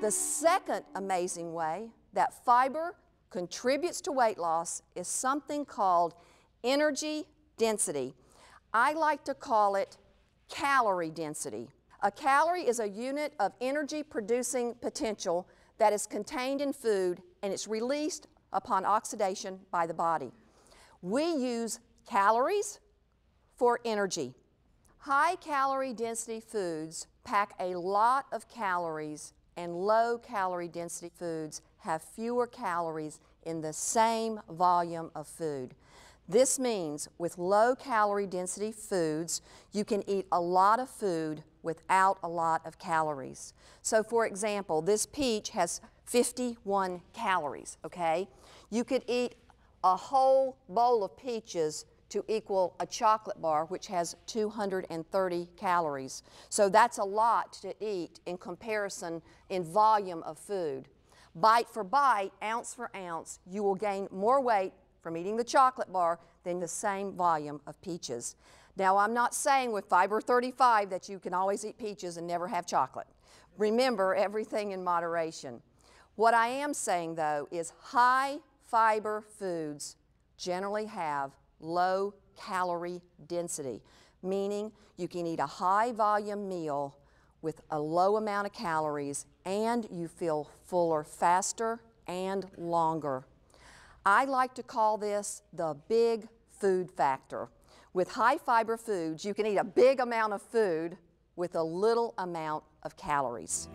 The second amazing way that fiber contributes to weight loss is something called energy density. I like to call it calorie density. A calorie is a unit of energy producing potential that is contained in food and it's released upon oxidation by the body. We use calories for energy. High calorie density foods pack a lot of calories, and low calorie density foods have fewer calories in the same volume of food. This means with low calorie density foods, you can eat a lot of food without a lot of calories. So for example, this peach has 51 calories, okay? You could eat a whole bowl of peaches to equal a chocolate bar, which has 230 calories. So that's a lot to eat in comparison in volume of food. Bite for bite, ounce for ounce, you will gain more weight from eating the chocolate bar than the same volume of peaches. Now, I'm not saying with Fiber 35 that you can always eat peaches and never have chocolate. Remember, everything in moderation. What I am saying, though, is high fiber foods generally have low calorie density, meaning you can eat a high volume meal with a low amount of calories and you feel fuller faster and longer. I like to call this the big food factor. With high fiber foods, you can eat a big amount of food with a little amount of calories.